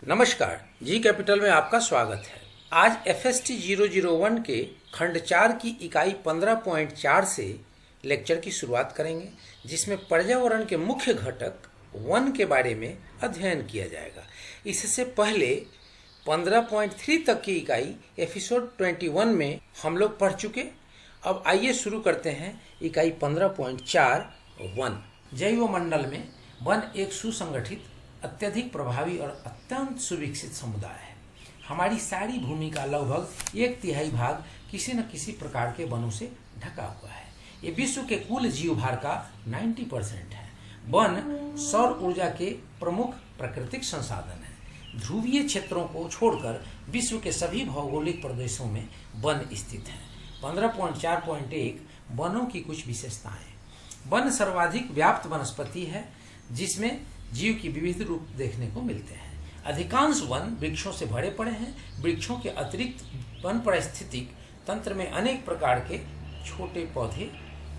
नमस्कार, G capital में आपका स्वागत है। आज FST 001 के खंड 4 की इकाई 15.4 से लेक्चर की शुरुआत करेंगे, जिसमें पर्यावरण के मुख्य घटक वन के बारे में अध्ययन किया जाएगा। इससे पहले 15.3 तक की इकाई एपिसोड 21 में हम लोग पढ़ चुके। अब आइए शुरू करते हैं इकाई 15.4 वन। जैवमंडल में वन एक सुसंगठित, अत्यधिक प्रभावी और अत्यंत सुविकसित समुदाय है। हमारी सारी भूमि का लगभग 1/3 भाग किसी न किसी प्रकार के वनों से ढका हुआ है। ये विश्व के कुल जीव भार का 90% है। वन सौर ऊर्जा के प्रमुख प्राकृतिक संसाधन है। ध्रुवीय क्षेत्रों को छोड़कर विश्व के सभी भौगोलिक प्रदेशों में वन स्थित हैं। 15.4.1 वनों की कुछ विशेषताएं। वन सर्वाधिक व्याप्त वनस्पति है, जिसमें जीव की विविध रूप देखने को मिलते हैं। अधिकांश वन वृक्षों से भरे पड़े हैं। वृक्षों के अतिरिक्त वन पारिस्थितिक तंत्र में अनेक प्रकार के छोटे पौधे,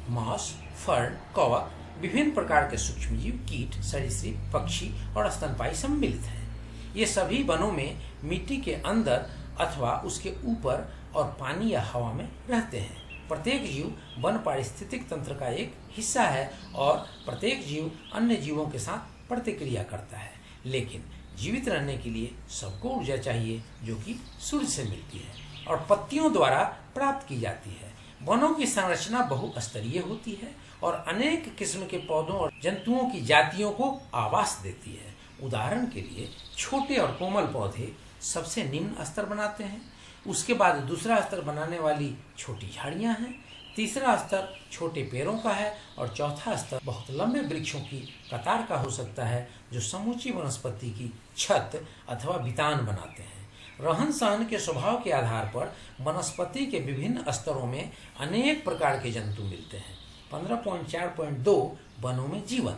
मॉस, फर्न, कवक, विभिन्न प्रकार के सूक्ष्मजीव, कीट, सरीसृप, पक्षी और स्तनपायी सम्मिलित हैं। ये सभी वनों में मिट्टी के अंदर अथवा उसके ऊपर और पानी या हवा में रहते हैं। प्रत्येक जीव वन पारिस्थितिक तंत्र का एक हिस्सा है और प्रत्येक जीव अन्य जीवों के साथ प्रतिक्रिया करता है। लेकिन जीवित रहने के लिए सबको ऊर्जा चाहिए, जो कि सूर्य से मिलती है और पत्तियों द्वारा प्राप्त की जाती है। वनों की संरचना बहुस्तरीय होती है और अनेक किस्म के पौधों और जंतुओं की जातियों को आवास देती है। उदाहरण के लिए छोटे और कोमल पौधे सबसे निम्न स्तर बनाते हैं। उसके बाद दूसरा स्तर बनाने वाली छोटी झाड़ियां हैं। तीसरा स्तर छोटे पेड़ों का है और चौथा स्तर बहुत लंबे वृक्षों की कतार का हो सकता है, जो समूची वनस्पति की छत अथवा बितान बनाते हैं। रहन सहन के स्वभाव के आधार पर वनस्पति के विभिन्न स्तरों में अनेक प्रकार के जंतु मिलते हैं। 15.4.2 वनों में जीवन।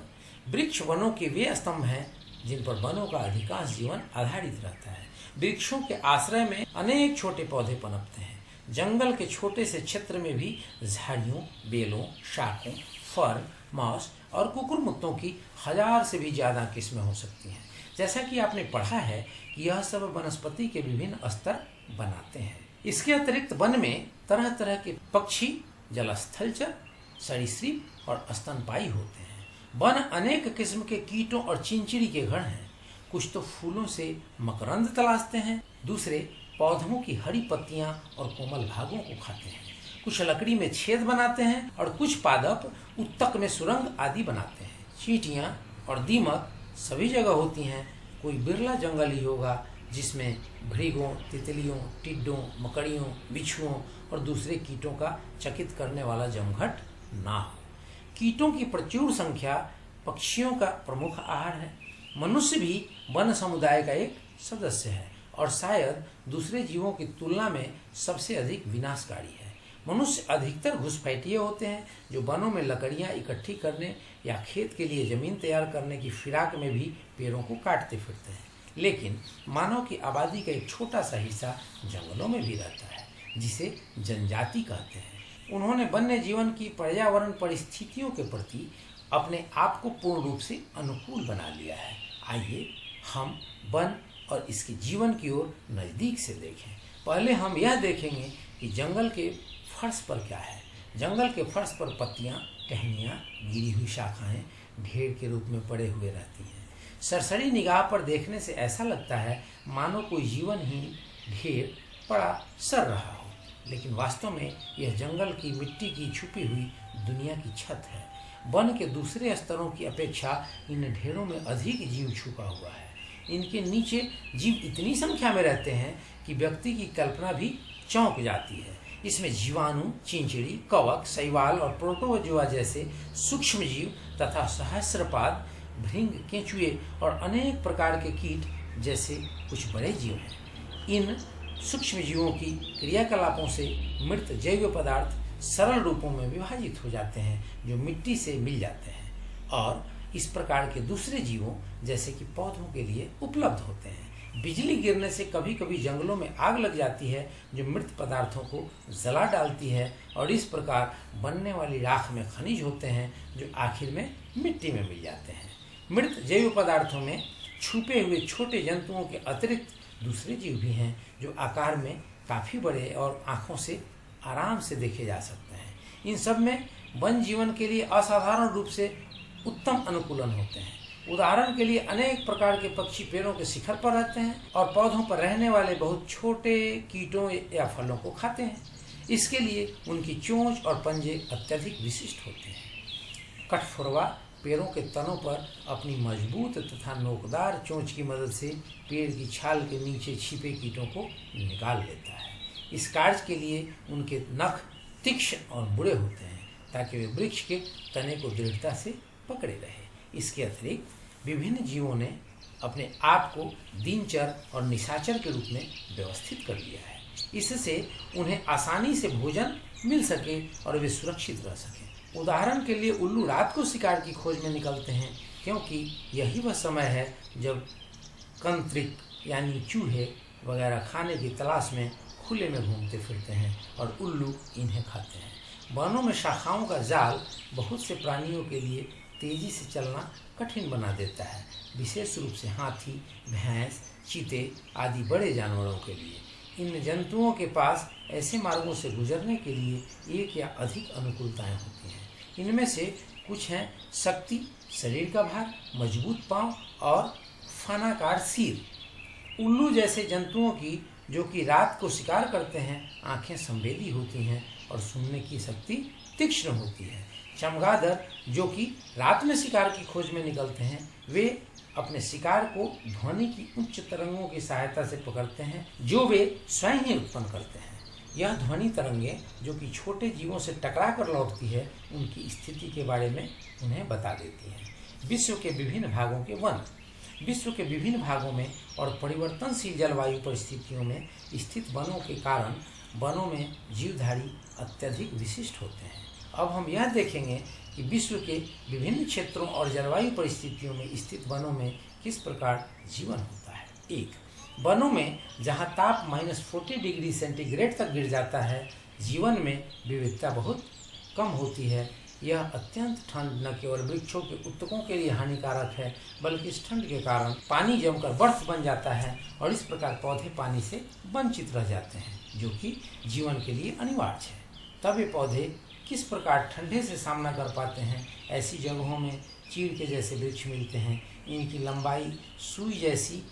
वृक्ष वनों के वे स्तंभ हैं जिन पर वनों का अधिकांश जीवन आधारित रहता है। वृक्षों के आश्रय में अनेक छोटे पौधे पनपते हैं। जंगल के छोटे से क्षेत्र में भी झाड़ियों, बेलों, शाखों, फर्न, मॉस और कुकुरमुत्तों की 1000 से भी ज्यादा किस्में हो सकती हैं। जैसा कि आपने पढ़ा है कि यह सब वनस्पति के विभिन्न स्तर बनाते हैं। इसके अतिरिक्त वन में तरह तरह के पक्षी, जलस्थलचर, सरीसृप और स्तनपायी होते हैं। वन अनेक किस्म के कीटों और चिंचिड़ी के घर हैं। कुछ तो फूलों से मकरंद तलाशते हैं, दूसरे पौधों की हरी पत्तियां और कोमल भागों को खाते हैं। कुछ लकड़ी में छेद बनाते हैं और कुछ पादप उत्तक में सुरंग आदि बनाते हैं। चींटियां और दीमक सभी जगह होती हैं। कोई बिरला जंगल ही होगा जिसमें भृगों, तितलियों, टिड्डों, मकड़ियों, बिच्छुओं और दूसरे कीटों का चकित करने वाला जमघट ना हो। कीटों की प्रचुर संख्या पक्षियों का प्रमुख आहार है। मनुष्य भी वन समुदाय का एक सदस्य है और शायद दूसरे जीवों की तुलना में सबसे अधिक विनाशकारी है। मनुष्य अधिकतर घुसपैठिए होते हैं, जो वनों में लकड़ियां इकट्ठी करने या खेत के लिए जमीन तैयार करने की फिराक में भी पेड़ों को काटते फिरते हैं। लेकिन मानव की आबादी का एक छोटा सा हिस्सा जंगलों में भी रहता है, जिसे जनजाति कहते हैं। उन्होंने वन्य जीवन की पर्यावरण परिस्थितियों के प्रति अपने आप को पूर्ण रूप से अनुकूल बना लिया है। आइए हम वन और इसके जीवन की ओर नज़दीक से देखें। पहले हम यह देखेंगे कि जंगल के फर्श पर क्या है। जंगल के फर्श पर पत्तियां, टहनियां, गिरी हुई शाखाएं ढेर के रूप में पड़े हुए रहती हैं। सरसरी निगाह पर देखने से ऐसा लगता है मानो कोई जीवनहीन ढेर पड़ा सर रहा हो, लेकिन वास्तव में यह जंगल की मिट्टी की छुपी हुई दुनिया की छत है। वन के दूसरे स्तरों की अपेक्षा इन ढेरों में अधिक जीव छुपा हुआ है। इनके नीचे जीव इतनी संख्या में रहते हैं कि व्यक्ति की कल्पना भी चौंक जाती है। इसमें जीवाणु, चिंचिड़ी, कवक, शैवाल और प्रोटोजोआ जैसे सूक्ष्म जीव तथा सहस्रपाद, भृंग, केंचुए और अनेक प्रकार के कीट जैसे कुछ बड़े जीव हैं। इन सूक्ष्म जीवों की क्रियाकलापों से मृत जैव पदार्थ सरल रूपों में विभाजित हो जाते हैं, जो मिट्टी से मिल जाते हैं और इस प्रकार के दूसरे जीवों जैसे कि पौधों के लिए उपलब्ध होते हैं। बिजली गिरने से कभी कभी जंगलों में आग लग जाती है, जो मृत पदार्थों को जला डालती है और इस प्रकार बनने वाली राख में खनिज होते हैं, जो आखिर में मिट्टी में मिल जाते हैं। मृत जैव पदार्थों में छुपे हुए छोटे जंतुओं के अतिरिक्त दूसरे जीव भी हैं जो आकार में काफ़ी बड़े और आँखों से आराम से देखे जा सकते हैं। इन सब में वन जीवन के लिए असाधारण रूप से उत्तम अनुकूलन होते हैं। उदाहरण के लिए अनेक प्रकार के पक्षी पेड़ों के शिखर पर रहते हैं और पौधों पर रहने वाले बहुत छोटे कीटों या फलों को खाते हैं। इसके लिए उनकी चोंच और पंजे अत्यधिक विशिष्ट होते हैं। कठफोरवा पेड़ों के तनों पर अपनी मजबूत तथा नोकदार चोंच की मदद से पेड़ की छाल के नीचे छिपे कीटों को निकाल लेता है। इस कार्य के लिए उनके नख तीक्ष्ण और बुरे होते हैं ताकि वे वृक्ष के तने को दृढ़ता से पकड़े रहे। इसके अतिरिक्त विभिन्न जीवों ने अपने आप को दिनचर और निशाचर के रूप में व्यवस्थित कर लिया है। इससे उन्हें आसानी से भोजन मिल सके और वे सुरक्षित रह सकें। उदाहरण के लिए उल्लू रात को शिकार की खोज में निकलते हैं क्योंकि यही वह समय है जब कंत्रिक यानी चूहे वगैरह खाने की तलाश में खुले में घूमते फिरते हैं और उल्लू इन्हें खाते हैं। वनों में शाखाओं का जाल बहुत से प्राणियों के लिए तेजी से चलना कठिन बना देता है, विशेष रूप से हाथी, भैंस, चीते आदि बड़े जानवरों के लिए। इन जंतुओं के पास ऐसे मार्गों से गुजरने के लिए एक या अधिक अनुकूलताएं होती हैं। इनमें से कुछ हैं शक्ति, शरीर का भार, मजबूत पांव और फनाकार सिर। उल्लू जैसे जंतुओं की जो कि रात को शिकार करते हैं आंखें संवेदी होती हैं और सुनने की शक्ति तीक्ष्ण होती है। चमगादड़ जो कि रात में शिकार की खोज में निकलते हैं वे अपने शिकार को ध्वनि की उच्च तरंगों की सहायता से पकड़ते हैं जो वे स्वयं ही उत्पन्न करते हैं। यह ध्वनि तरंगें जो कि छोटे जीवों से टकरा कर लौटती है उनकी स्थिति के बारे में उन्हें बता देती है। विश्व के विभिन्न भागों के वन विश्व के विभिन्न भागों में और परिवर्तनशील जलवायु परिस्थितियों में स्थित वनों के कारण वनों में जीवधारी अत्यधिक विशिष्ट होते हैं। अब हम यह देखेंगे कि विश्व के विभिन्न क्षेत्रों और जलवायु परिस्थितियों में स्थित वनों में किस प्रकार जीवन होता है। 1. वनों में जहां ताप -40 डिग्री सेंटीग्रेड तक गिर जाता है जीवन में विविधता बहुत कम होती है। यह अत्यंत ठंड न केवल वृक्षों के उत्तकों के लिए हानिकारक है बल्कि इस ठंड के कारण पानी जमकर बर्फ बन जाता है और इस प्रकार पौधे पानी से वंचित रह जाते हैं जो कि जीवन के लिए अनिवार्य है। तब ये पौधे किस प्रकार ठंडे से सामना कर पाते हैं। ऐसी जगहों में चीड़ के जैसे वृक्ष मिलते हैं। इनकी लंबाई सुई जैसी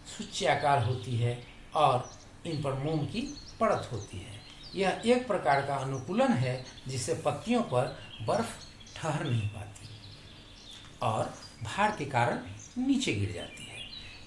सुच्चे आकार होती है और इन पर मोम की परत होती है। यह एक प्रकार का अनुकूलन है जिससे पत्तियों पर बर्फ ठहर नहीं पाती और भार के कारण नीचे गिर जाती है।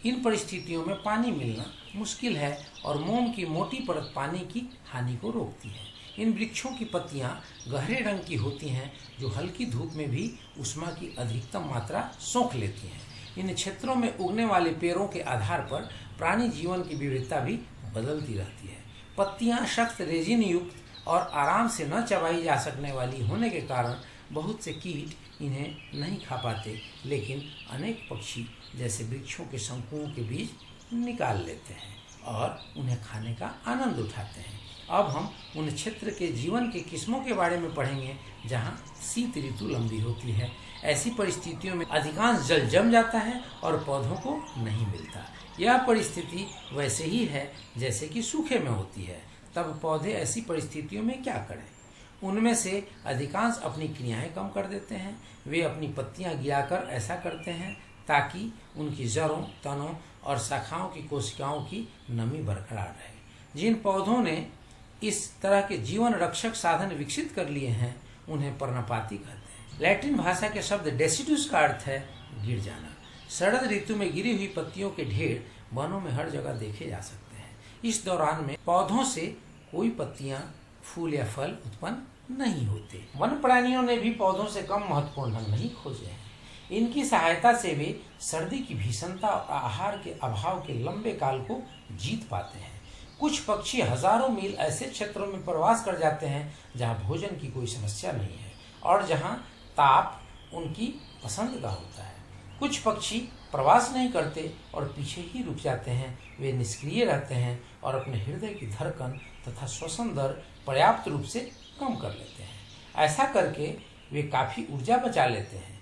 इन परिस्थितियों में पानी मिलना मुश्किल है और मोम की मोटी परत पानी की हानि को रोकती है। इन वृक्षों की पत्तियां गहरे रंग की होती हैं जो हल्की धूप में भी ऊष्मा की अधिकतम मात्रा सोख लेती हैं। इन क्षेत्रों में उगने वाले पेड़ों के आधार पर प्राणी जीवन की विविधता भी बदलती रहती है। पत्तियां सख्त रेजिन युक्त और आराम से न चबाई जा सकने वाली होने के कारण बहुत से कीट इन्हें नहीं खा पाते, लेकिन अनेक पक्षी जैसे वृक्षों के शंकुओं के बीज निकाल लेते हैं और उन्हें खाने का आनंद उठाते हैं। अब हम उन क्षेत्र के जीवन के किस्मों के बारे में पढ़ेंगे जहाँ शीत ऋतु लंबी होती है। ऐसी परिस्थितियों में अधिकांश जल जम जाता है और पौधों को नहीं मिलता। यह परिस्थिति वैसे ही है जैसे कि सूखे में होती है। तब पौधे ऐसी परिस्थितियों में क्या करें? उनमें से अधिकांश अपनी क्रियाएं कम कर देते हैं। वे अपनी पत्तियां गिराकर ऐसा करते हैं ताकि उनकी जड़ों, तनों और शाखाओं की कोशिकाओं की नमी बरकरार रहे। जिन पौधों ने इस तरह के जीवन रक्षक साधन विकसित कर लिए हैं उन्हें पर्णपाती कहते हैं। लैटिन भाषा के शब्द डेसिडुस का अर्थ है गिर जाना। शरद ऋतु में गिरी हुई पत्तियों के ढेर वनों में हर जगह देखे जा सकते हैं। इस दौरान में पौधों से कोई पत्तियां, फूल या फल उत्पन्न नहीं होते। वन प्राणियों ने भी पौधों से कम महत्वपूर्ण ढंग नहीं खोजे हैं। इनकी सहायता से वे सर्दी की भीषणता और आहार के अभाव के लंबे काल को जीत पाते हैं। कुछ पक्षी हजारों मील ऐसे क्षेत्रों में प्रवास कर जाते हैं जहां भोजन की कोई समस्या नहीं है और जहां ताप उनकी पसंद का होता है। कुछ पक्षी प्रवास नहीं करते और पीछे ही रुक जाते हैं। वे निष्क्रिय रहते हैं और अपने हृदय की धड़कन तथा श्वसन दर पर्याप्त रूप से कम कर लेते हैं। ऐसा करके वे काफ़ी ऊर्जा बचा लेते हैं।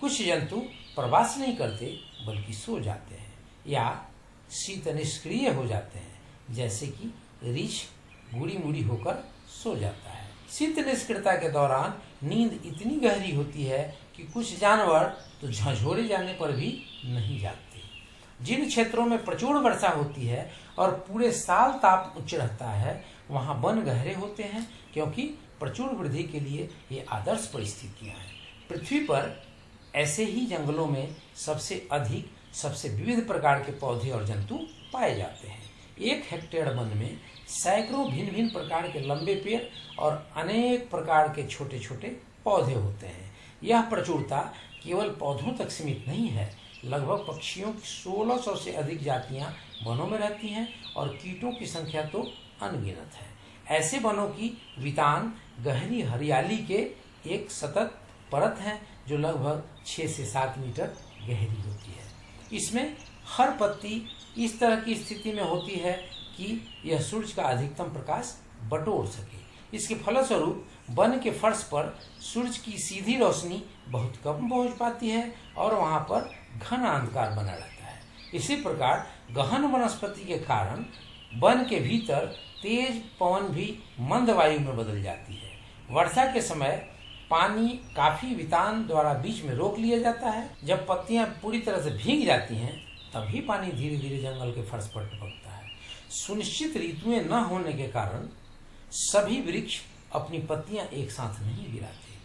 कुछ जंतु प्रवास नहीं करते बल्कि सो जाते हैं या शीत निष्क्रिय हो जाते हैं, जैसे कि रीछ बूढ़ी मुड़ी होकर सो जाता है। शीत निष्क्रियता के दौरान नींद इतनी गहरी होती है कि कुछ जानवर तो झंझोरे जाने पर भी नहीं जागते। जिन क्षेत्रों में प्रचुर वर्षा होती है और पूरे साल ताप उच्च रहता है, वहाँ वन गहरे होते हैं, क्योंकि प्रचुर वृद्धि के लिए ये आदर्श परिस्थितियाँ हैं। पृथ्वी पर ऐसे ही जंगलों में सबसे अधिक सबसे विविध प्रकार के पौधे और जंतु पाए जाते हैं। 1 हेक्टेयर वन में सैकड़ों भिन्न भिन्न प्रकार के लंबे पेड़ और अनेक प्रकार के छोटे छोटे पौधे होते हैं। यह प्रचुरता केवल पौधों तक सीमित नहीं है, लगभग पक्षियों की 1600 से अधिक जातियां वनों में रहती हैं और कीटों की संख्या तो अनगिनत है। ऐसे वनों की वितान गहरी हरियाली के एक सतत परत है जो लगभग 6 से 7 मीटर गहरी होती है। इसमें हर पत्ती इस तरह की स्थिति में होती है कि यह सूरज का अधिकतम प्रकाश बटोर सके। इसके फलस्वरूप वन के फर्श पर सूरज की सीधी रोशनी बहुत कम पहुंच पाती है और वहां पर घना अंधकार बना रहता है। इसी प्रकार गहन वनस्पति के कारण वन के भीतर तेज पवन भी मंद वायु में बदल जाती है। वर्षा के समय पानी काफी वितान द्वारा बीच में रोक लिया जाता है। जब पत्तियां पूरी तरह से भीग जाती हैं, तभी पानी धीरे धीरे जंगल के फर्श पर टपकता है। सुनिश्चित ऋतुएं न होने के कारण सभी वृक्ष अपनी पत्तियां एक साथ नहीं गिराते।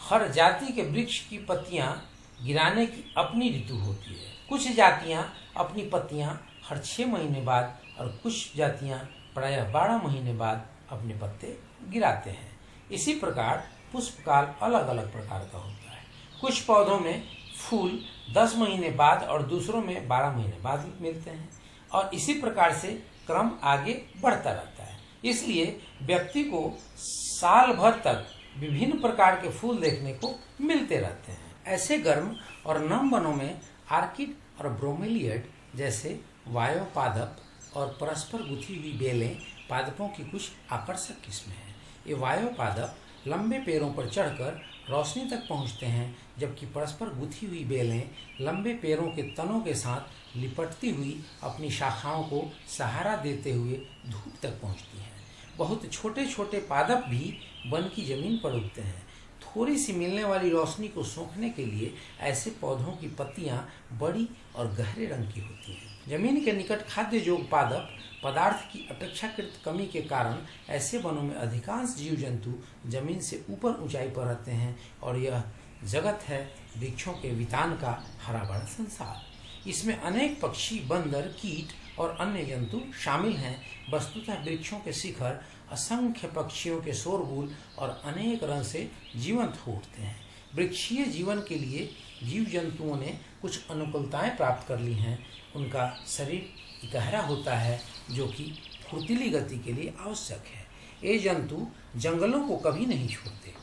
हर जाति के वृक्ष की पत्तियां गिराने की अपनी ऋतु होती है। कुछ जातियां अपनी पत्तियां हर 6 महीने बाद और कुछ जातियां प्रायः 12 महीने बाद अपने पत्ते गिराते हैं। इसी प्रकार पुष्पकाल अलग अलग प्रकार का होता है। कुछ पौधों में फूल 10 महीने बाद और दूसरों में 12 महीने बाद मिलते हैं और इसी प्रकार से क्रम आगे बढ़ता रहता है। इसलिए व्यक्ति को साल भर तक विभिन्न प्रकार के फूल देखने को मिलते रहते हैं। ऐसे गर्म और नम वनों में आर्किड और ब्रोमेलियड जैसे वायु पादप और परस्पर गुथी हुई बेलें पादपों की कुछ आकर्षक किस्में हैं। ये वायु पादप लंबे पेड़ों पर चढ़कर रोशनी तक पहुंचते हैं, जबकि परस्पर गुथी हुई बेलें लंबे पेड़ों के तनों के साथ लिपटती हुई अपनी शाखाओं को सहारा देते हुए धूप तक पहुंचती हैं। बहुत छोटे छोटे पादप भी वन की जमीन पर उगते हैं। थोड़ी सी मिलने वाली रोशनी को सोखने के लिए ऐसे पौधों की पत्तियां बड़ी और गहरे रंग की होती हैं। जमीन के निकट खाद्य योग्य पादप पदार्थ की अपेक्षाकृत कमी के कारण ऐसे वनों में अधिकांश जीव जंतु जमीन से ऊपर ऊंचाई पर रहते हैं और यह जगत है वृक्षों के वितान का हरा भरा संसार। इसमें अनेक पक्षी, बंदर, कीट और अन्य जंतु शामिल हैं। वस्तुतः वृक्षों के शिखर असंख्य पक्षियों के शोरगुल और अनेक रंग से जीवंत हो उठते हैं। वृक्षीय जीवन के लिए जीव जंतुओं ने कुछ अनुकूलताएं प्राप्त कर ली हैं। उनका शरीर गहरा होता है जो कि फुर्तीली गति के लिए आवश्यक है। ये जंतु जंगलों को कभी नहीं छोड़ते,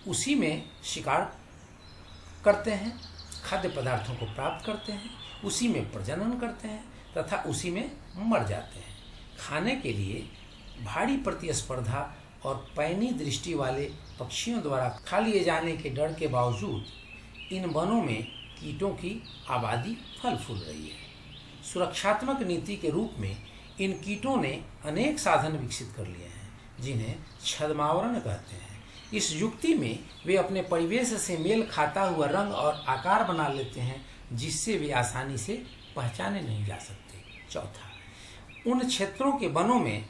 उसी में शिकार करते हैं, खाद्य पदार्थों को प्राप्त करते हैं, उसी में प्रजनन करते हैं तथा उसी में मर जाते हैं। खाने के लिए भारी प्रतिस्पर्धा और पैनी दृष्टि वाले पक्षियों द्वारा खा लिए जाने के डर के बावजूद इन वनों में कीटों की आबादी फल फूल रही है। सुरक्षात्मक नीति के रूप में इन कीटों ने अनेक साधन विकसित कर लिए हैं, जिन्हें छद्मावरण कहते हैं। इस युक्ति में वे अपने परिवेश से मेल खाता हुआ रंग और आकार बना लेते हैं, जिससे वे आसानी से पहचाने नहीं जा सकते। चौथा, उन क्षेत्रों के वनों में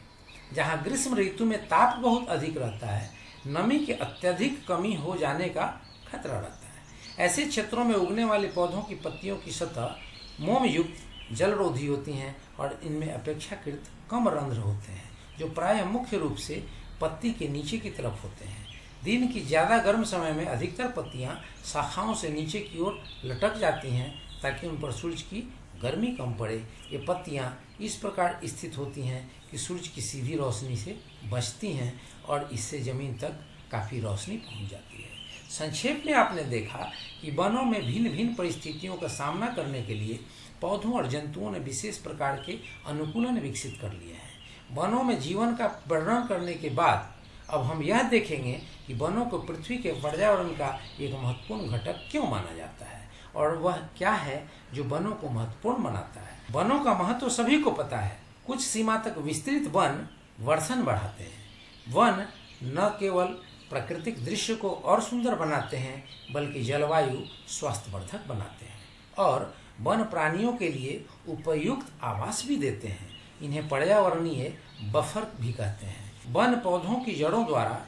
जहाँ ग्रीष्म ऋतु में ताप बहुत अधिक रहता है, नमी के अत्यधिक कमी हो जाने का खतरा रहता है। ऐसे क्षेत्रों में उगने वाले पौधों की पत्तियों की सतह मोम युक्त जलरोधी होती हैं और इनमें अपेक्षाकृत कम रंध्र होते हैं, जो प्रायः मुख्य रूप से पत्ती के नीचे की तरफ होते हैं। दिन की ज़्यादा गर्म समय में अधिकतर पत्तियां शाखाओं से नीचे की ओर लटक जाती हैं ताकि उन पर सूरज की गर्मी कम पड़े। ये पत्तियां इस प्रकार स्थित होती हैं कि सूरज की सीधी रोशनी से बचती हैं और इससे ज़मीन तक काफ़ी रोशनी पहुंच जाती है। संक्षेप में आपने देखा कि वनों में भिन्न भिन्न परिस्थितियों का सामना करने के लिए पौधों और जंतुओं ने विशेष प्रकार के अनुकूलन विकसित कर लिए हैं। वनों में जीवन का वर्णन करने के बाद अब हम यह देखेंगे कि वनों को पृथ्वी के पर्यावरण का एक महत्वपूर्ण घटक क्यों माना जाता है और वह क्या है जो वनों को महत्वपूर्ण बनाता है। वनों का महत्व सभी को पता है। कुछ सीमा तक विस्तृत वन वर्षण बढ़ाते हैं। वन न केवल प्राकृतिक दृश्य को और सुंदर बनाते हैं बल्कि जलवायु स्वास्थ्यवर्धक बनाते हैं और वन प्राणियों के लिए उपयुक्त आवास भी देते हैं। इन्हें पर्यावरणीय बफर भी कहते हैं। वन पौधों की जड़ों द्वारा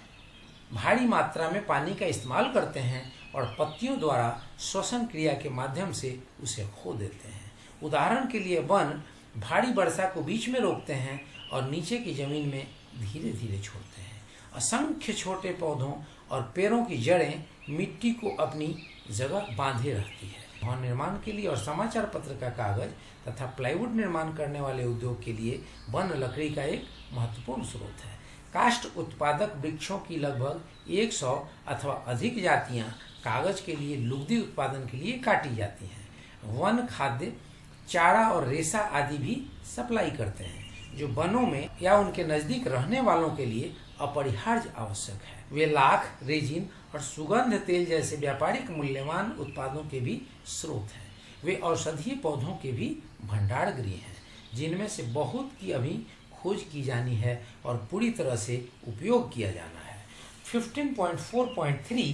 भारी मात्रा में पानी का इस्तेमाल करते हैं और पत्तियों द्वारा श्वसन क्रिया के माध्यम से उसे खो देते हैं। उदाहरण के लिए वन भारी वर्षा को बीच में रोकते हैं और नीचे की जमीन में धीरे धीरे छोड़ते हैं। असंख्य छोटे पौधों और पेड़ों की जड़ें मिट्टी को अपनी जगह बांधे रहती है। भवन निर्माण के लिए और समाचार पत्र का कागज तथा प्लाईवुड निर्माण करने वाले उद्योग के लिए वन लकड़ी का एक महत्वपूर्ण स्रोत है। काष्ठ उत्पादक वृक्षों की लगभग 100 अथवा अधिक जातियां कागज के लिए लुगदी उत्पादन के लिए काटी जाती हैं। वन खाद्य चारा और रेशा आदि भी सप्लाई करते हैं जो वनों में या उनके नजदीक रहने वालों के लिए अपरिहार्य आवश्यक है। वे लाख, रेजिन और सुगंध तेल जैसे व्यापारिक मूल्यवान उत्पादों के भी स्रोत हैं। वे औषधीय पौधों के भी भंडार गृह हैं जिनमें से बहुत की अभी खोज की जानी है और पूरी तरह से उपयोग किया जाना है। 15.4.3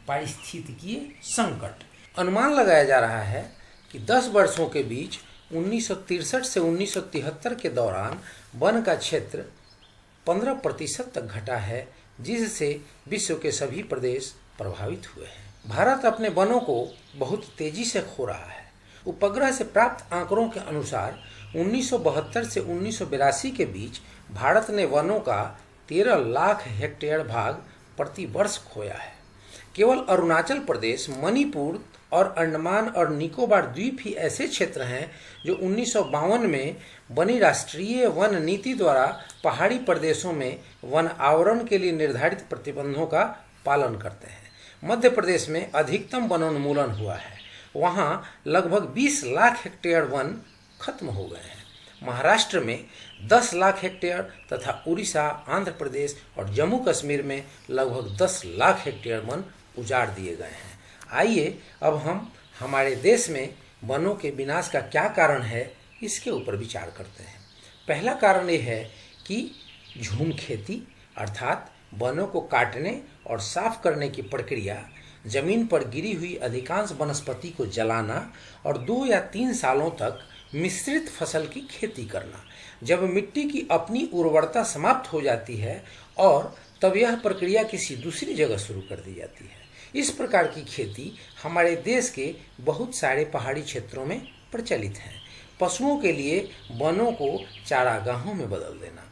पारिस्थितिकीय संकट। अनुमान लगाया जा रहा है कि 10 वर्षों के बीच 1963 से 1973 के दौरान वन का क्षेत्र 15% तक घटा है, जिससे विश्व के सभी प्रदेश प्रभावित हुए हैं। भारत अपने वनों को बहुत तेजी से खो रहा है। उपग्रह से प्राप्त आंकड़ों के अनुसार 1972 से 1982 के बीच भारत ने वनों का 13 लाख हेक्टेयर भाग प्रति वर्ष खोया है। केवल अरुणाचल प्रदेश, मणिपुर और अंडमान और निकोबार द्वीप ही ऐसे क्षेत्र हैं जो 1952 में बनी राष्ट्रीय वन नीति द्वारा पहाड़ी प्रदेशों में वन आवरण के लिए निर्धारित प्रतिबंधों का पालन करते हैं। मध्य प्रदेश में अधिकतम वनोन्मूलन हुआ है। वहाँ लगभग 20 लाख हेक्टेयर वन खत्म हो गए हैं। महाराष्ट्र में 10 लाख हेक्टेयर तथा उड़ीसा, आंध्र प्रदेश और जम्मू कश्मीर में लगभग 10 लाख हेक्टेयर वन उजाड़ दिए गए हैं। आइए अब हम हमारे देश में वनों के विनाश का क्या कारण है इसके ऊपर विचार करते हैं। पहला कारण ये है कि झूम खेती अर्थात वनों को काटने और साफ करने की प्रक्रिया, जमीन पर गिरी हुई अधिकांश वनस्पति को जलाना और 2 या 3 सालों तक मिश्रित फसल की खेती करना। जब मिट्टी की अपनी उर्वरता समाप्त हो जाती है और तब यह प्रक्रिया किसी दूसरी जगह शुरू कर दी जाती है। इस प्रकार की खेती हमारे देश के बहुत सारे पहाड़ी क्षेत्रों में प्रचलित है। पशुओं के लिए वनों को चारागाहों में बदल देना।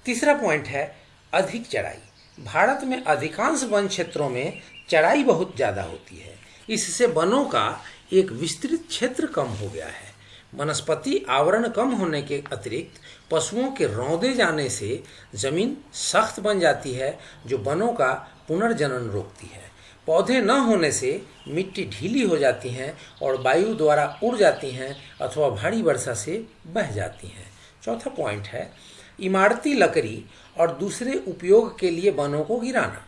तीसरा पॉइंट है अधिक चराई। भारत में अधिकांश वन क्षेत्रों में चराई बहुत ज़्यादा होती है। इससे वनों का एक विस्तृत क्षेत्र कम हो गया है। वनस्पति आवरण कम होने के अतिरिक्त पशुओं के रौंदे जाने से जमीन सख्त बन जाती है जो वनों का पुनर्जनन रोकती है। पौधे न होने से मिट्टी ढीली हो जाती हैं और वायु द्वारा उड़ जाती हैं अथवा भारी वर्षा से बह जाती हैं। चौथा पॉइंट है इमारती लकड़ी और दूसरे उपयोग के लिए वनों को गिराना।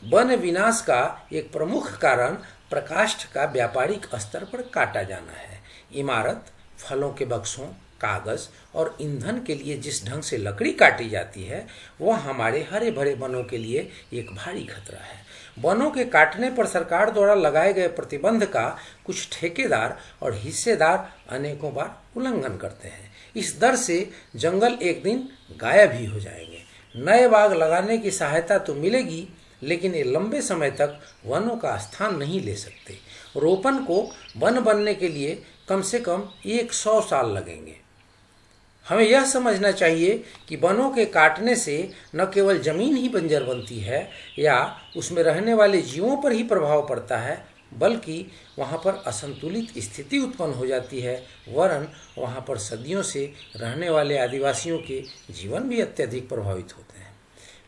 वन विनाश का एक प्रमुख कारण प्रकाष्ठ का व्यापारिक स्तर पर काटा जाना है। इमारत, फलों के बक्सों, कागज और ईंधन के लिए जिस ढंग से लकड़ी काटी जाती है वह हमारे हरे भरे वनों के लिए एक भारी खतरा है। वनों के काटने पर सरकार द्वारा लगाए गए प्रतिबंध का कुछ ठेकेदार और हिस्सेदार अनेकों बार उल्लंघन करते हैं। इस दर से जंगल एक दिन गायब ही हो जाएंगे। नए बाग लगाने की सहायता तो मिलेगी लेकिन ये लंबे समय तक वनों का स्थान नहीं ले सकते। रोपण को वन बनने के लिए कम से कम 100 साल लगेंगे। हमें यह समझना चाहिए कि वनों के काटने से न केवल जमीन ही बंजर बनती है या उसमें रहने वाले जीवों पर ही प्रभाव पड़ता है, बल्कि वहाँ पर असंतुलित स्थिति उत्पन्न हो जाती है, वरन वहाँ पर सदियों से रहने वाले आदिवासियों के जीवन भी अत्यधिक प्रभावित होते हैं।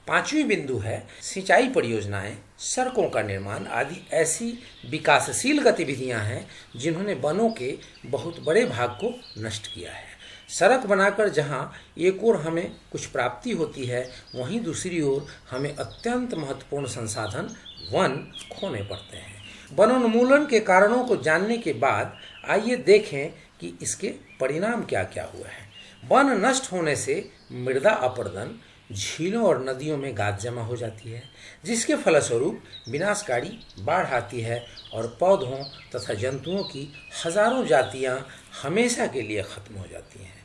पांचवी बिंदु है सिंचाई परियोजनाएं, सड़कों का निर्माण आदि ऐसी विकासशील गतिविधियां हैं जिन्होंने वनों के बहुत बड़े भाग को नष्ट किया है। सड़क बनाकर जहां एक ओर हमें कुछ प्राप्ति होती है, वहीं दूसरी ओर हमें अत्यंत महत्वपूर्ण संसाधन वन खोने पड़ते हैं। वनोन्मूलन के कारणों को जानने के बाद आइए देखें कि इसके परिणाम क्या क्या हुए हैं। वन नष्ट होने से मृदा अपरदन, झीलों और नदियों में गाद जमा हो जाती है, जिसके फलस्वरूप विनाशकारी बाढ़ आती है और पौधों तथा जंतुओं की हजारों जातियां हमेशा के लिए खत्म हो जाती हैं।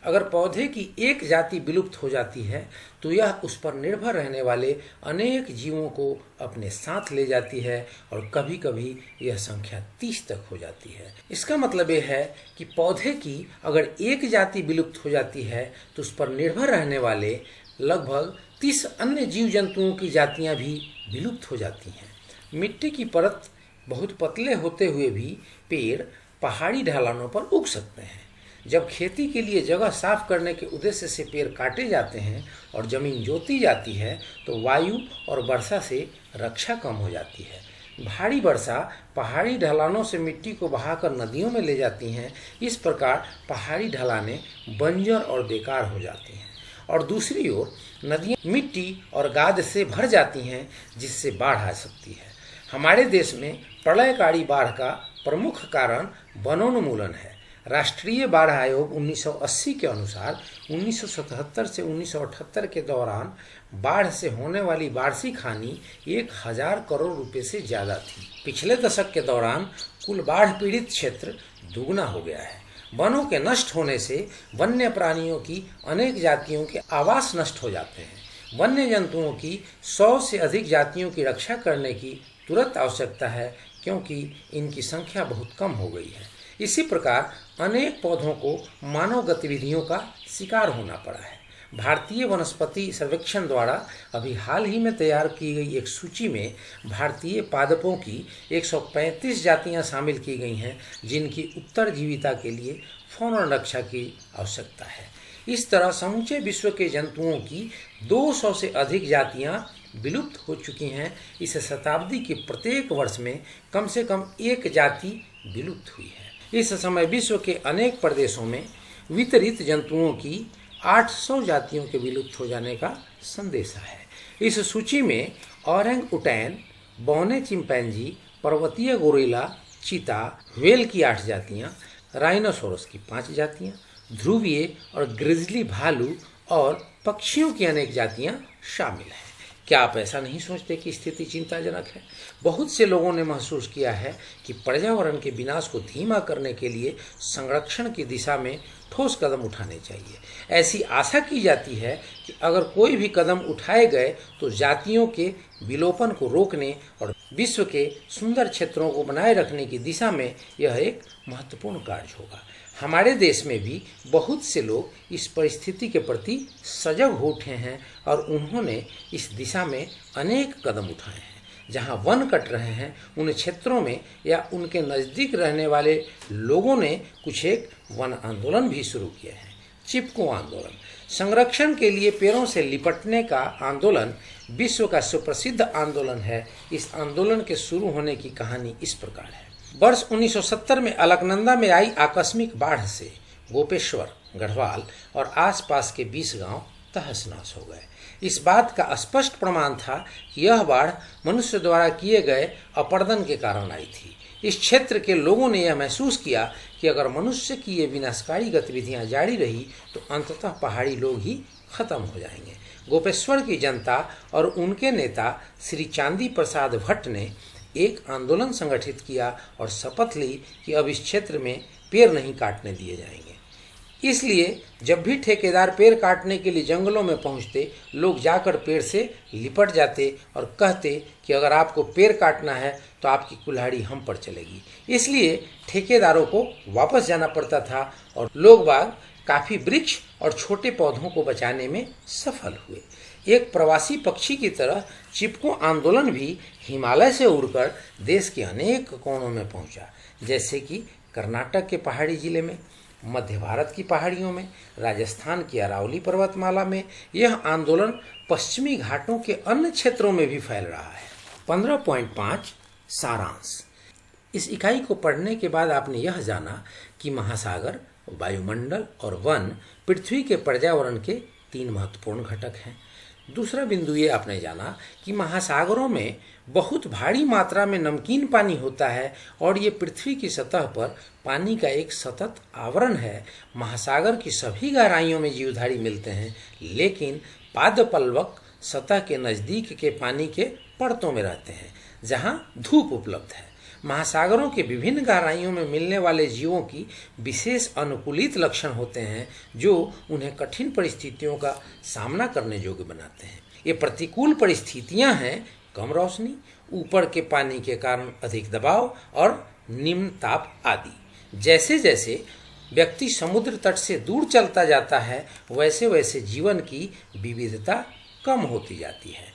अगर पौधे की एक जाति विलुप्त हो जाती है तो यह उस पर निर्भर रहने वाले अनेक जीवों को अपने साथ ले जाती है और कभी कभी यह संख्या 30 तक हो जाती है। इसका मतलब यह है कि पौधे की अगर एक जाति विलुप्त हो जाती है तो उस पर निर्भर रहने वाले लगभग 30 अन्य जीव जंतुओं की जातियां भी विलुप्त हो जाती हैं। मिट्टी की परत बहुत पतले होते हुए भी पेड़ पहाड़ी ढलानों पर उग सकते हैं। जब खेती के लिए जगह साफ करने के उद्देश्य से पेड़ काटे जाते हैं और जमीन जोती जाती है तो वायु और वर्षा से रक्षा कम हो जाती है। भारी वर्षा पहाड़ी ढलानों से मिट्टी को बहाकर नदियों में ले जाती हैं। इस प्रकार पहाड़ी ढलानें बंजर और बेकार हो जाती हैं और दूसरी ओर नदियाँ मिट्टी और गाद से भर जाती हैं, जिससे बाढ़ आ सकती है। हमारे देश में प्रलयकारी बाढ़ का प्रमुख कारण वनोन्मूलन है। राष्ट्रीय बाढ़ आयोग 1980 के अनुसार 1977 से 1978 के दौरान बाढ़ से होने वाली वार्षिक हानि 1000 करोड़ रुपए से ज़्यादा थी। पिछले दशक के दौरान कुल बाढ़ पीड़ित क्षेत्र दुगना हो गया है। वनों के नष्ट होने से वन्य प्राणियों की अनेक जातियों के आवास नष्ट हो जाते हैं। वन्य जंतुओं की 100 से अधिक जातियों की रक्षा करने की तुरंत आवश्यकता है, क्योंकि इनकी संख्या बहुत कम हो गई है। इसी प्रकार अनेक पौधों को मानव गतिविधियों का शिकार होना पड़ा है। भारतीय वनस्पति सर्वेक्षण द्वारा अभी हाल ही में तैयार की गई एक सूची में भारतीय पादपों की 135 जातियां शामिल की गई हैं, जिनकी उत्तरजीविता के लिए फौरन रक्षा की आवश्यकता है। इस तरह समूचे विश्व के जंतुओं की 200 से अधिक जातियां विलुप्त हो चुकी हैं। इस शताब्दी के प्रत्येक वर्ष में कम से कम एक जाति विलुप्त हुई है। इस समय विश्व के अनेक प्रदेशों में वितरित जंतुओं की 800 जातियों के विलुप्त हो जाने का संदेशा है। इस सूची में औरंग उटैन, बौने चिंपैंजी, पर्वतीय गोरिल्ला, चीता, व्हेल की 8 जातियां, राइनोसोरस की 5 जातियां, ध्रुवीय और ग्रिजली भालू और पक्षियों की अनेक जातियां शामिल हैं। क्या आप ऐसा नहीं सोचते कि स्थिति चिंताजनक है? बहुत से लोगों ने महसूस किया है कि पर्यावरण के विनाश को धीमा करने के लिए संरक्षण की दिशा में ठोस कदम उठाने चाहिए। ऐसी आशा की जाती है कि अगर कोई भी कदम उठाए गए तो जातियों के विलोपन को रोकने और विश्व के सुंदर क्षेत्रों को बनाए रखने की दिशा में यह एक महत्वपूर्ण कार्य होगा। हमारे देश में भी बहुत से लोग इस परिस्थिति के प्रति सजग हो उठे हैं और उन्होंने इस दिशा में अनेक कदम उठाए हैं। जहां वन कट रहे हैं उन क्षेत्रों में या उनके नज़दीक रहने वाले लोगों ने कुछ एक वन आंदोलन भी शुरू किए हैं। चिपको आंदोलन संरक्षण के लिए पेड़ों से लिपटने का आंदोलन विश्व का सुप्रसिद्ध आंदोलन है। इस आंदोलन के शुरू होने की कहानी इस प्रकार है। वर्ष 1970 में अलकनंदा में आई आकस्मिक बाढ़ से गोपेश्वर, गढ़वाल और आसपास के 20 गांव तहस नहस हो गए। इस बात का स्पष्ट प्रमाण था कि यह बाढ़ मनुष्य द्वारा किए गए अपरदन के कारण आई थी। इस क्षेत्र के लोगों ने यह महसूस किया कि अगर मनुष्य की ये विनाशकारी गतिविधियां जारी रही तो अंततः पहाड़ी लोग ही खत्म हो जाएंगे। गोपेश्वर की जनता और उनके नेता श्री चांदी प्रसाद भट्ट ने एक आंदोलन संगठित किया और शपथ ली कि अब इस क्षेत्र में पेड़ नहीं काटने दिए जाएंगे। इसलिए जब भी ठेकेदार पेड़ काटने के लिए जंगलों में पहुंचते, लोग जाकर पेड़ से लिपट जाते और कहते कि अगर आपको पेड़ काटना है तो आपकी कुल्हाड़ी हम पर चलेगी। इसलिए ठेकेदारों को वापस जाना पड़ता था और लोग बाग काफ़ी वृक्ष और छोटे पौधों को बचाने में सफल हुए। एक प्रवासी पक्षी की तरह चिपको आंदोलन भी हिमालय से उड़कर देश के अनेक कोनों में पहुंचा, जैसे कि कर्नाटक के पहाड़ी जिले में, मध्य भारत की पहाड़ियों में, राजस्थान की अरावली पर्वतमाला में। यह आंदोलन पश्चिमी घाटों के अन्य क्षेत्रों में भी फैल रहा है। 15.5 सारांश। इस इकाई को पढ़ने के बाद आपने यह जाना कि महासागर, वायुमंडल और वन पृथ्वी के पर्यावरण के 3 महत्वपूर्ण घटक हैं। दूसरा बिंदु ये आपने जाना कि महासागरों में बहुत भारी मात्रा में नमकीन पानी होता है और ये पृथ्वी की सतह पर पानी का एक सतत आवरण है। महासागर की सभी गहराइयों में जीवधारी मिलते हैं, लेकिन पादपल्वक सतह के नज़दीक के पानी के परतों में रहते हैं जहाँ धूप उपलब्ध है। महासागरों के विभिन्न गहराइयों में मिलने वाले जीवों की विशेष अनुकूलित लक्षण होते हैं जो उन्हें कठिन परिस्थितियों का सामना करने योग्य बनाते हैं। ये प्रतिकूल परिस्थितियां हैं कम रोशनी, ऊपर के पानी के कारण अधिक दबाव और निम्न ताप आदि। जैसे जैसे व्यक्ति समुद्र तट से दूर चलता जाता है वैसे वैसे जीवन की विविधता कम होती जाती है।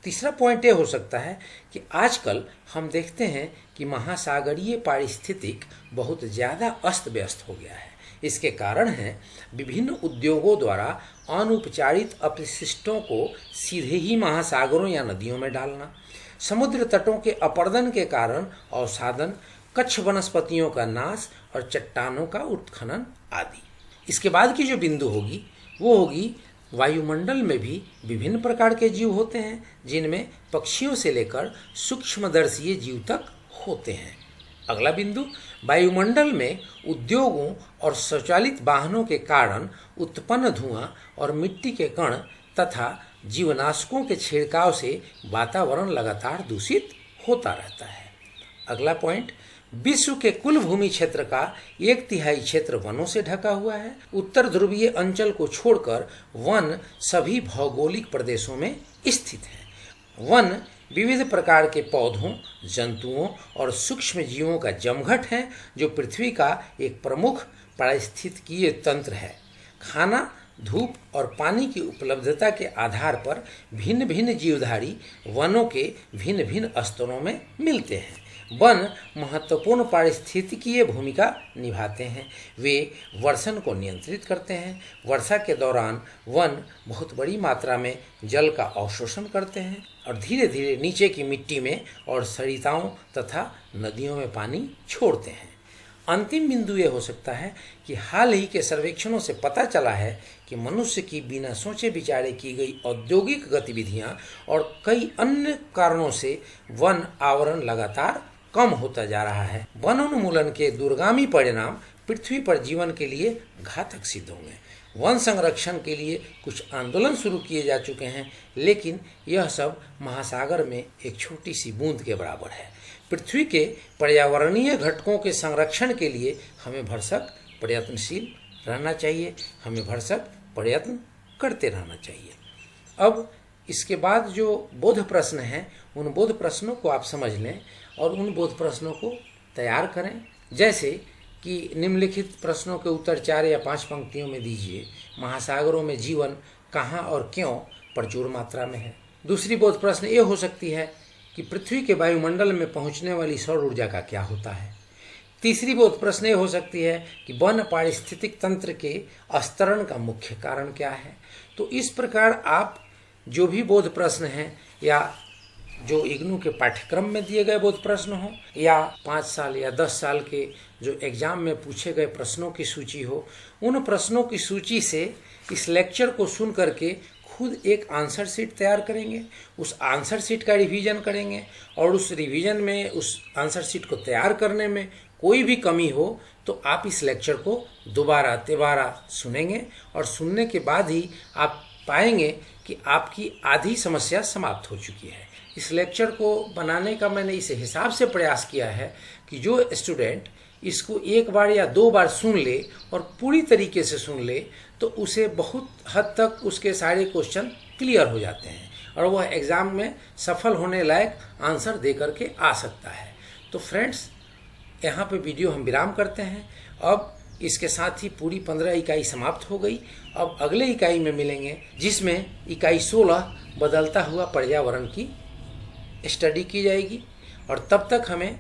तीसरा पॉइंट ये हो सकता है कि आजकल हम देखते हैं कि महासागरीय पारिस्थितिक बहुत ज़्यादा अस्त व्यस्त हो गया है। इसके कारण है विभिन्न उद्योगों द्वारा अनउपचारित अपशिष्टों को सीधे ही महासागरों या नदियों में डालना, समुद्र तटों के अपरदन के कारण अवसादन, कच्छ वनस्पतियों का नाश और चट्टानों का उत्खनन आदि। इसके बाद की जो बिंदु होगी वो होगी वायुमंडल में भी विभिन्न प्रकार के जीव होते हैं जिनमें पक्षियों से लेकर सूक्ष्मदर्शीय जीव तक होते हैं। अगला बिंदु, वायुमंडल में उद्योगों और स्वचालित वाहनों के कारण उत्पन्न धुआं और मिट्टी के कण तथा जीवनाशकों के छिड़काव से वातावरण लगातार दूषित होता रहता है। अगला पॉइंट, विश्व के कुल भूमि क्षेत्र का 1/3 क्षेत्र वनों से ढका हुआ है। उत्तर ध्रुवीय अंचल को छोड़कर वन सभी भौगोलिक प्रदेशों में स्थित हैं। वन विविध प्रकार के पौधों, जंतुओं और सूक्ष्म जीवों का जमघट है जो पृथ्वी का एक प्रमुख पारिस्थितिकीय तंत्र है। खाना, धूप और पानी की उपलब्धता के आधार पर भिन्न भिन्न जीवधारी वनों के भिन्न भिन्न स्तरों में मिलते हैं। वन महत्वपूर्ण पारिस्थितिकीय भूमिका निभाते हैं। वे वर्षण को नियंत्रित करते हैं। वर्षा के दौरान वन बहुत बड़ी मात्रा में जल का अवशोषण करते हैं और धीरे धीरे नीचे की मिट्टी में और सरिताओं तथा नदियों में पानी छोड़ते हैं। अंतिम बिंदु ये हो सकता है कि हाल ही के सर्वेक्षणों से पता चला है कि मनुष्य की बिना सोचे विचारे की गई औद्योगिक गतिविधियां और कई अन्य कारणों से वन आवरण लगातार कम होता जा रहा है। वनोन्मूलन के दूरगामी परिणाम पृथ्वी पर जीवन के लिए घातक सिद्ध होंगे। वन संरक्षण के लिए कुछ आंदोलन शुरू किए जा चुके हैं, लेकिन यह सब महासागर में एक छोटी सी बूंद के बराबर है। पृथ्वी के पर्यावरणीय घटकों के संरक्षण के लिए हमें भरसक प्रयत्नशील रहना चाहिए, हमें भरसक प्रयत्न करते रहना चाहिए। अब इसके बाद जो बोध प्रश्न हैं उन बोध प्रश्नों को आप समझ लें और उन बोध प्रश्नों को तैयार करें। जैसे कि निम्नलिखित प्रश्नों के उत्तर 4 या 5 पंक्तियों में दीजिए। महासागरों में जीवन कहाँ और क्यों प्रचुर मात्रा में है। दूसरी बोध प्रश्न ये हो सकती है कि पृथ्वी के वायुमंडल में पहुँचने वाली सौर ऊर्जा का क्या होता है। तीसरी बोध प्रश्न ये हो सकती है कि वन पारिस्थितिक तंत्र के अस्तरण का मुख्य कारण क्या है। तो इस प्रकार आप जो भी बोध प्रश्न हैं या जो इग्नू के पाठ्यक्रम में दिए गए बोध प्रश्न हो या 5 साल या 10 साल के जो एग्जाम में पूछे गए प्रश्नों की सूची हो, उन प्रश्नों की सूची से इस लेक्चर को सुन करके खुद एक आंसर शीट तैयार करेंगे, उस आंसर शीट का रिवीजन करेंगे और उस रिवीजन में उस आंसर शीट को तैयार करने में कोई भी कमी हो तो आप इस लेक्चर को दोबारा तिबारा सुनेंगे और सुनने के बाद ही आप पाएंगे कि आपकी आधी समस्या समाप्त हो चुकी है। इस लेक्चर को बनाने का मैंने इस हिसाब से प्रयास किया है कि जो स्टूडेंट इसको 1 बार या 2 बार सुन ले और पूरी तरीके से सुन ले तो उसे बहुत हद तक उसके सारे क्वेश्चन क्लियर हो जाते हैं और वह एग्ज़ाम में सफल होने लायक आंसर दे करके आ सकता है। तो फ्रेंड्स, यहाँ पे वीडियो हम विराम करते हैं। अब इसके साथ ही पूरी 15 इकाई समाप्त हो गई। अब अगले इकाई में मिलेंगे जिसमें इकाई 16 बदलता हुआ पर्यावरण की स्टडी की जाएगी और तब तक हमें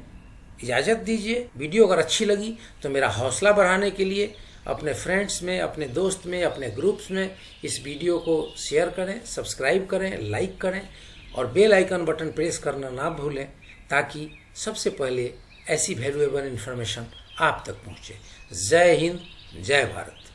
इजाज़त दीजिए। वीडियो अगर अच्छी लगी तो मेरा हौसला बढ़ाने के लिए अपने फ्रेंड्स में, अपने दोस्त में, अपने ग्रुप्स में इस वीडियो को शेयर करें, सब्सक्राइब करें, लाइक करें और बेल आइकन बटन प्रेस करना ना भूलें ताकि सबसे पहले ऐसी वैल्यूएबल इन्फॉर्मेशन आप तक पहुँचे। जय हिंद, जय भारत।